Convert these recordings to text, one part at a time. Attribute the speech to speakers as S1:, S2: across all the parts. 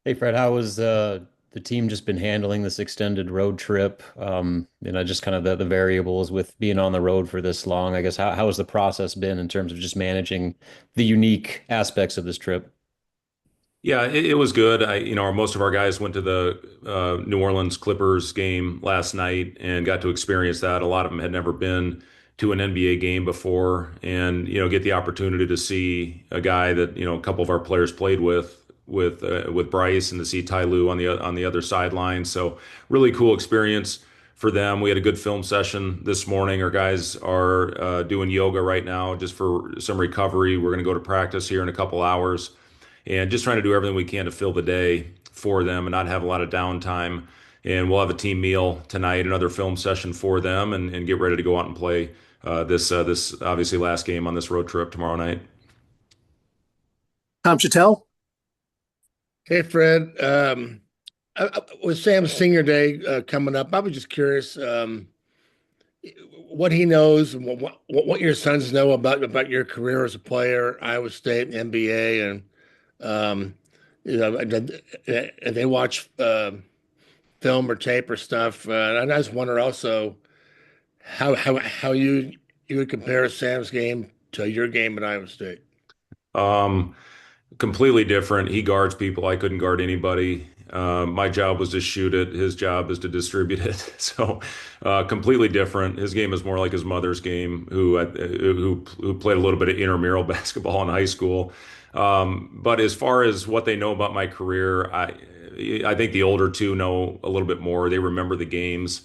S1: Hey Fred, how was the team just been handling this extended road trip? Just kind of the variables with being on the road for this long. I guess how has the process been in terms of just managing the unique aspects of this trip?
S2: Yeah, it was good. Most of our guys went to the New Orleans Clippers game last night and got to experience that. A lot of them had never been to an NBA game before, and get the opportunity to see a guy that a couple of our players played with Bryce, and to see Ty Lue on the other sideline. So really cool experience for them. We had a good film session this morning. Our guys are doing yoga right now just for some recovery. We're going to go to practice here in a couple hours and just trying to do everything we can to fill the day for them and not have a lot of downtime. And we'll have a team meal tonight, another film session for them, and get ready to go out and play this obviously last game on this road trip tomorrow night.
S3: Tom Chattel.
S4: Hey, Fred. With Sam's senior day coming up, I was just curious what he knows and what your sons know about your career as a player, Iowa State, NBA, and um, and they watch film or tape or stuff. And I just wonder also how you would compare Sam's game to your game at Iowa State.
S2: Um, Completely different. He guards people. I couldn't guard anybody. My job was to shoot it. His job is to distribute it. So, completely different. His game is more like his mother's game, who played a little bit of intramural basketball in high school. But as far as what they know about my career, I think the older two know a little bit more. They remember the games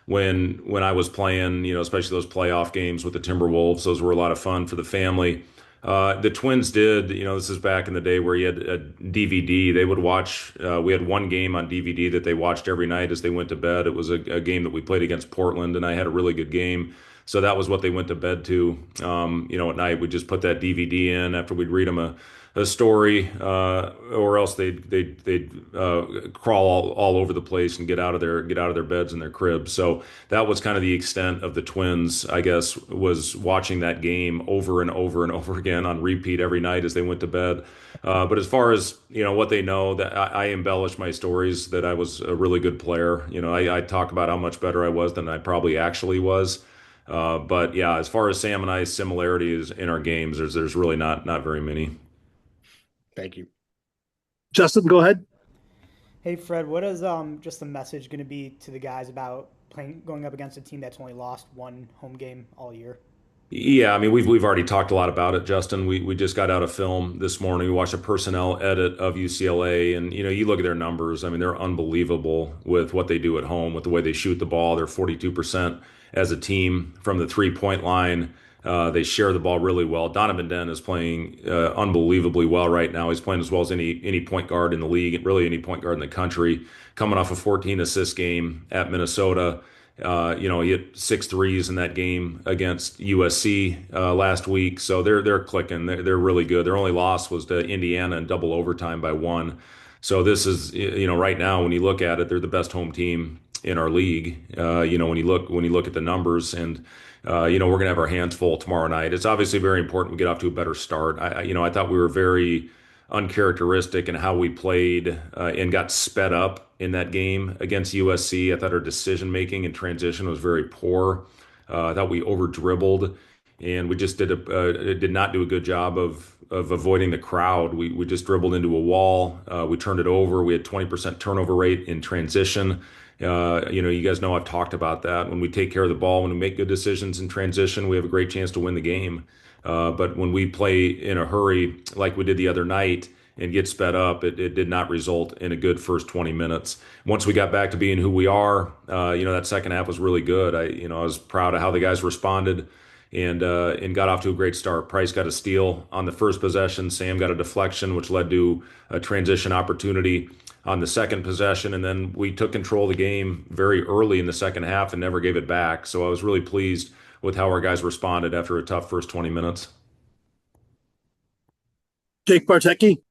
S2: when I was playing, especially those playoff games with the Timberwolves. Those were a lot of fun for the family. The Twins did, this is back in the day where you had a DVD. They would watch, we had one game on DVD that they watched every night as they went to bed. It was a game that we played against Portland, and I had a really good game. So that was what they went to bed to. At night we'd just put that DVD in after we'd read them a story, or else they'd crawl all over the place and get out of their beds and their cribs. So that was kind of the extent of the Twins, I guess, was watching that game over and over and over again on repeat every night as they went to bed. But as far as what they know, that I embellish my stories that I was a really good player. I talk about how much better I was than I probably actually was. But yeah, as far as Sam and I's similarities in our games, there's really not very many.
S4: Thank you.
S3: Justin, go ahead.
S5: Hey Fred, what is just the message going to be to the guys about playing going up against a team that's only lost one home game all year?
S2: Yeah, I mean we've already talked a lot about it, Justin. We just got out of film this morning. We watched a personnel edit of UCLA, and you look at their numbers. I mean, they're unbelievable with what they do at home, with the way they shoot the ball. They're 42% as a team from the 3-point line. They share the ball really well. Donovan Dent is playing unbelievably well right now. He's playing as well as any point guard in the league, really any point guard in the country. Coming off a 14 assist game at Minnesota. He hit six threes in that game against USC last week. So they're clicking. They're really good. Their only loss was to Indiana in double overtime by one. So this is, right now when you look at it, they're the best home team in our league. When you look at the numbers, and we're gonna have our hands full tomorrow night. It's obviously very important we get off to a better start. I thought we were very uncharacteristic in how we played and got sped up in that game against USC. I thought our decision making and transition was very poor. I thought we over dribbled, and we just did not do a good job of avoiding the crowd. We just dribbled into a wall. We turned it over. We had 20% turnover rate in transition. You guys know I've talked about that. When we take care of the ball, when we make good decisions in transition, we have a great chance to win the game. But when we play in a hurry, like we did the other night, and get sped up, it did not result in a good first 20 minutes. Once we got back to being who we are, that second half was really good. I was proud of how the guys responded and got off to a great start. Price got a steal on the first possession. Sam got a deflection, which led to a transition opportunity on the second possession, and then we took control of the game very early in the second half and never gave it back. So I was really pleased with how our guys responded after a tough first 20 minutes.
S3: Jake Bartecki.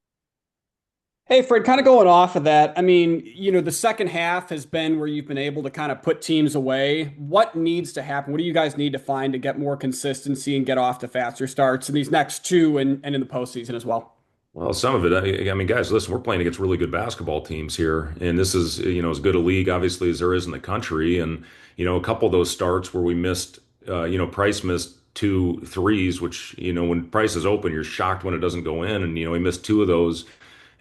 S6: Hey, Fred, kind of going off of that. I mean, the second half has been where you've been able to kind of put teams away. What needs to happen? What do you guys need to find to get more consistency and get off to faster starts in these next two and in the postseason as well?
S2: Well, some of it, I mean, guys, listen, we're playing against really good basketball teams here, and this is, as good a league, obviously, as there is in the country. And, a couple of those starts where we missed, Price missed two threes, which, when Price is open, you're shocked when it doesn't go in. And, he missed two of those.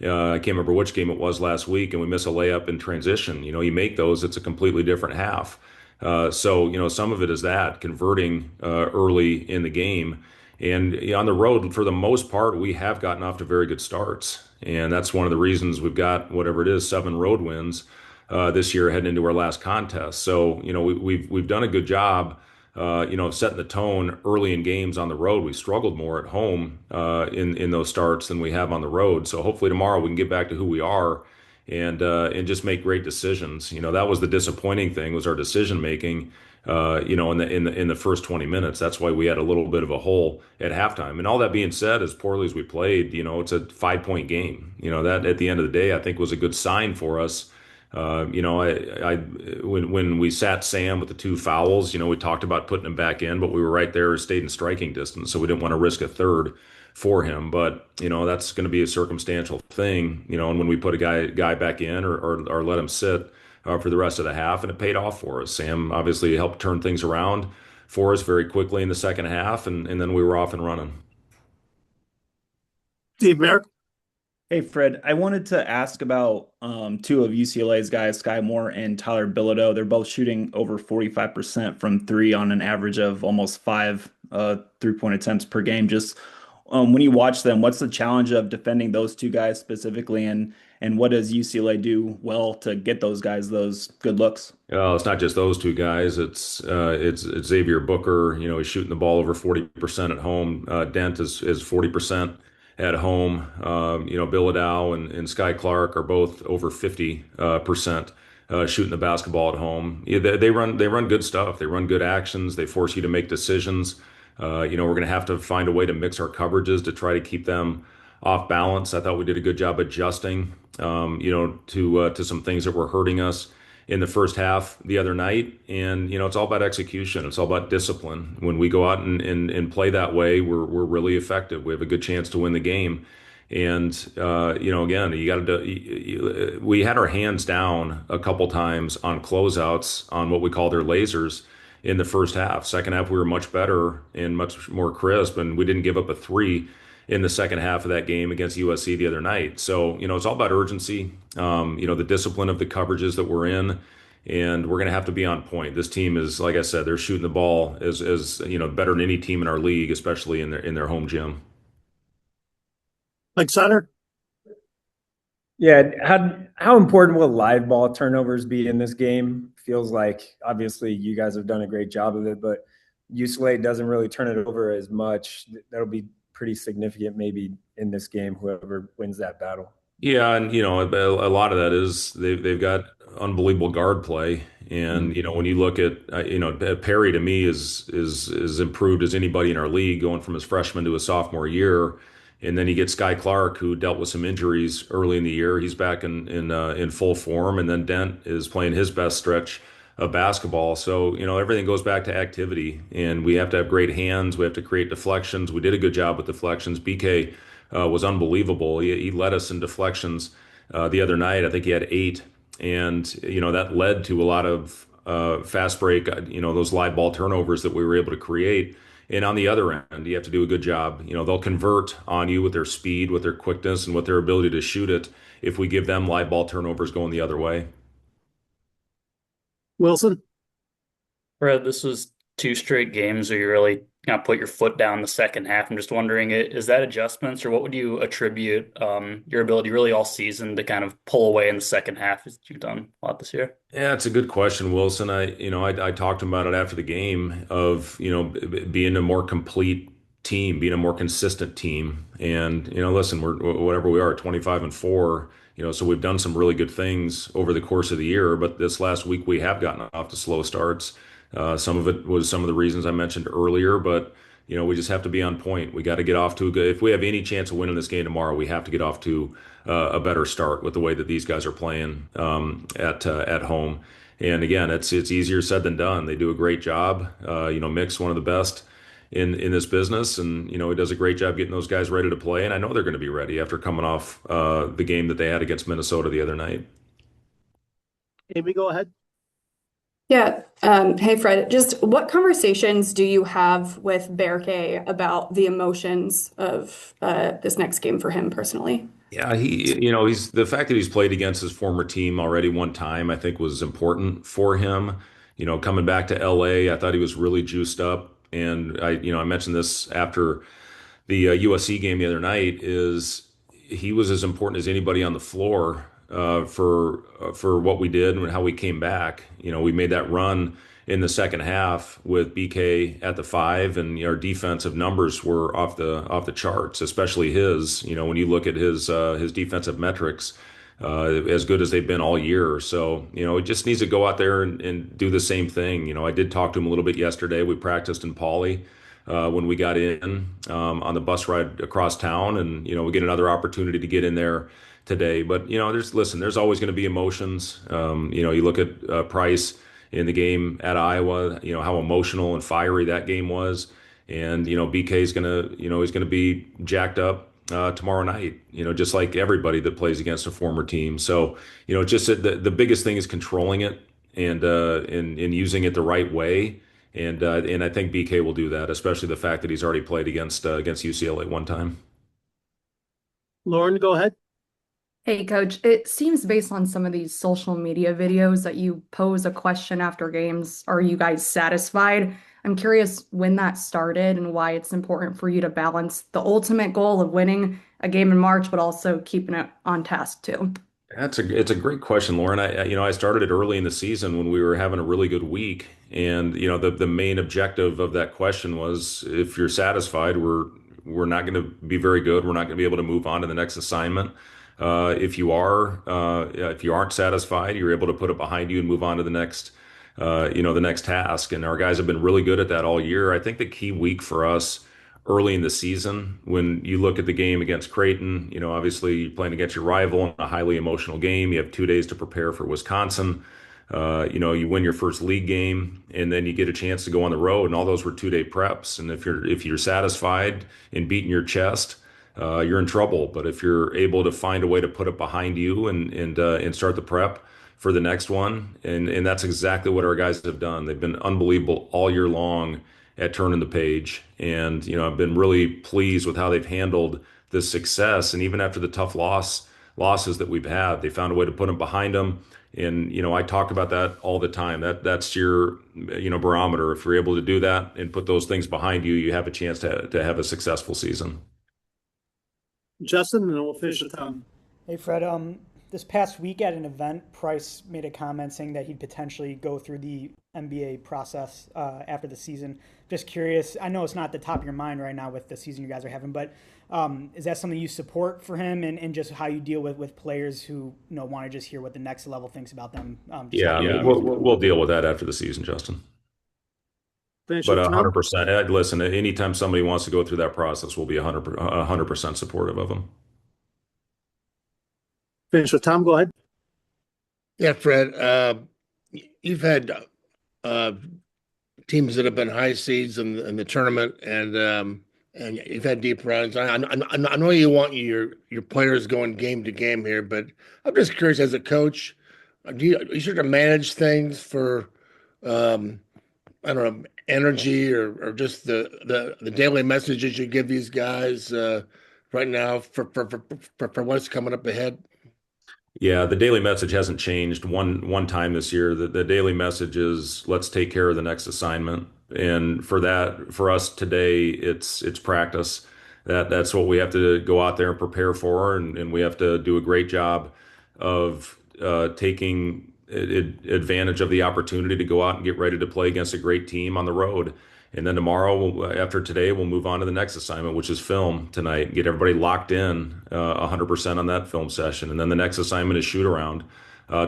S2: I can't remember which game it was last week, and we miss a layup in transition. You make those, it's a completely different half. So, some of it is that converting early in the game. And on the road, for the most part, we have gotten off to very good starts. And that's one of the reasons we've got whatever it is, 7 road wins this year heading into our last contest. So, we've done a good job, of setting the tone early in games on the road. We struggled more at home in those starts than we have on the road. So hopefully tomorrow we can get back to who we are and just make great decisions. That was the disappointing thing was our decision making. In the first 20 minutes, that's why we had a little bit of a hole at halftime. And all that being said, as poorly as we played, it's a 5 point game. That at the end of the day, I think was a good sign for us. When we sat Sam with the two fouls, we talked about putting him back in, but we were right there, stayed in striking distance, so we didn't want to risk a third for him. But that's going to be a circumstantial thing. And when we put a guy back in or let him sit for the rest of the half, and it paid off for us. Sam obviously helped turn things around for us very quickly in the second half, and then we were off and running.
S3: Steve Merrick.
S7: Hey Fred, I wanted to ask about two of UCLA's guys, Sky Moore and Tyler Bilodeau. They're both shooting over 45% from three on an average of almost five 3-point attempts per game. Just when you watch them, what's the challenge of defending those two guys specifically, and what does UCLA do well to get those guys those good looks?
S2: It's not just those two guys. It's Xavier Booker. He's shooting the ball over 40% at home. Dent is 40% at home. Bilodeau and Sky Clark are both over 50% shooting the basketball at home. Yeah, they run good stuff. They run good actions. They force you to make decisions. We're going to have to find a way to mix our coverages to try to keep them off balance. I thought we did a good job adjusting, to some things that were hurting us in the first half the other night. And, it's all about execution. It's all about discipline. When we go out and play that way, we're really effective. We have a good chance to win the game. And, again, we had our hands down a couple times on closeouts on what we call their lasers in the first half. Second half, we were much better and much more crisp, and we didn't give up a three in the second half of that game against USC the other night. So, it's all about urgency, the discipline of the coverages that we're in, and we're going to have to be on point. This team is, like I said, they're shooting the ball as better than any team in our league, especially in their home gym.
S3: Mike Sutter.
S8: Yeah, how important will live ball turnovers be in this game? Feels like obviously you guys have done a great job of it, but UCLA doesn't really turn it over as much. That'll be pretty significant maybe in this game, whoever wins that battle.
S2: Yeah, and a lot of that is they've got unbelievable guard play, and when you look at Perry to me is improved as anybody in our league, going from his freshman to his sophomore year, and then you get Sky Clark, who dealt with some injuries early in the year. He's back in full form, and then Dent is playing his best stretch of basketball. So everything goes back to activity, and we have to have great hands. We have to create deflections. We did a good job with deflections. BK was unbelievable. He led us in deflections the other night. I think he had 8, and that led to a lot of fast break. Those live ball turnovers that we were able to create. And on the other end, you have to do a good job. They'll convert on you with their speed, with their quickness, and with their ability to shoot it if we give them live ball turnovers going the other way.
S3: Wilson.
S9: Fred, this was two straight games where you really kind of put your foot down in the second half. I'm just wondering, is that adjustments, or what would you attribute your ability really all season to kind of pull away in the second half as you've done a lot this year?
S2: Yeah, it's a good question, Wilson. I talked about it after the game of, being a more complete team, being a more consistent team. And, listen, we're whatever we are, 25-4, so we've done some really good things over the course of the year, but this last week we have gotten off to slow starts. Some of it was some of the reasons I mentioned earlier, but we just have to be on point. We got to get off to a good. If we have any chance of winning this game tomorrow, we have to get off to a better start with the way that these guys are playing at home. And again, it's easier said than done. They do a great job. Mick's one of the best in this business, and he does a great job getting those guys ready to play. And I know they're going to be ready after coming off the game that they had against Minnesota the other night.
S3: Amy, go ahead.
S10: Yeah. Hey, Fred, just what conversations do you have with Bear K about the emotions of this next game for him personally?
S2: Yeah, he's the fact that he's played against his former team already one time, I think was important for him. Coming back to LA, I thought he was really juiced up. And I mentioned this after the USC game the other night, is he was as important as anybody on the floor for what we did and how we came back. We made that run in the second half with BK at the five, and our defensive numbers were off the charts, especially his. When you look at his defensive metrics, as good as they've been all year. So, it just needs to go out there and do the same thing. I did talk to him a little bit yesterday. We practiced in Pauley when we got in on the bus ride across town, and we get another opportunity to get in there today. But there's always going to be emotions. You look at Price in the game at Iowa, how emotional and fiery that game was, and BK is gonna he's gonna be jacked up tomorrow night, just like everybody that plays against a former team. So, just the biggest thing is controlling it and using it the right way. And I think BK will do that, especially the fact that he's already played against UCLA one time.
S3: Lauren, go ahead.
S11: Hey, Coach, it seems based on some of these social media videos that you pose a question after games. Are you guys satisfied? I'm curious when that started and why it's important for you to balance the ultimate goal of winning a game in March, but also keeping it on task too.
S2: It's a great question, Lauren. I started it early in the season when we were having a really good week, and the main objective of that question was, if you're satisfied, we're not going to be very good. We're not going to be able to move on to the next assignment. If you aren't satisfied, you're able to put it behind you and move on to the next task. And our guys have been really good at that all year. I think the key week for us early in the season, when you look at the game against Creighton, obviously you're playing against your rival in a highly emotional game. You have 2 days to prepare for Wisconsin. You win your first league game, and then you get a chance to go on the road, and all those were 2-day preps. And if you're satisfied and beating your chest, you're in trouble. But if you're able to find a way to put it behind you and start the prep for the next one, and that's exactly what our guys have done. They've been unbelievable all year long at turning the page, and I've been really pleased with how they've handled this success. And even after the tough losses that we've had, they found a way to put them behind them. And I talk about that all the time. That's your barometer. If you're able to do that and put those things behind you, you have a chance to have a successful season.
S3: Justin, and then we'll finish with Tom.
S5: Hey, Fred. This past week at an event, Price made a comment saying that he'd potentially go through the NBA process after the season. Just curious. I know it's not at the top of your mind right now with the season you guys are having, but is that something you support for him, and just how you deal with players who want to just hear what the next level thinks about them?
S2: We'll deal with that after the season, Justin.
S3: Finish
S2: But
S3: with Tom.
S2: 100%. Listen, anytime somebody wants to go through that process, we'll be 100% supportive of them.
S3: Finish with Tom. Go ahead.
S4: Yeah, Fred. You've had teams that have been high seeds in the tournament, and you've had deep runs. I know you want your players going game to game here, but I'm just curious, as a coach, do you sort of manage things for I don't know, energy or just the daily messages you give these guys right now for what's coming up ahead?
S2: Yeah, the daily message hasn't changed one time this year. The daily message is, let's take care of the next assignment. And for us today, it's practice. That's what we have to go out there and prepare for, and we have to do a great job of taking advantage of the opportunity to go out and get ready to play against a great team on the road. And then tomorrow, after today, we'll move on to the next assignment, which is film tonight, and get everybody locked in 100% on that film session. And then the next assignment is shoot around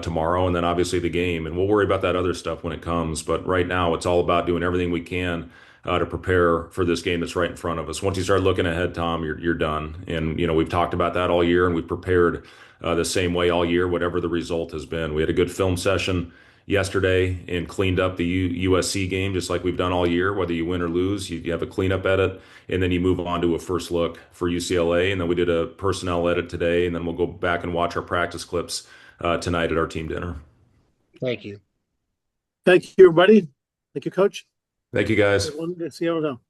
S2: tomorrow, and then obviously the game. And we'll worry about that other stuff when it comes. But right now, it's all about doing everything we can to prepare for this game that's right in front of us. Once you start looking ahead, Tom, you're done. And we've talked about that all year, and we've prepared the same way all year, whatever the result has been. We had a good film session yesterday and cleaned up the USC game, just like we've done all year. Whether you win or lose, you have a cleanup edit, and then you move on to a first look for UCLA. And then we did a personnel edit today, and then we'll go back and watch our practice clips tonight at our team dinner.
S4: Thank you.
S3: Thank you, everybody. Thank you, Coach.
S2: Thank you, guys.
S3: Everyone, see you all.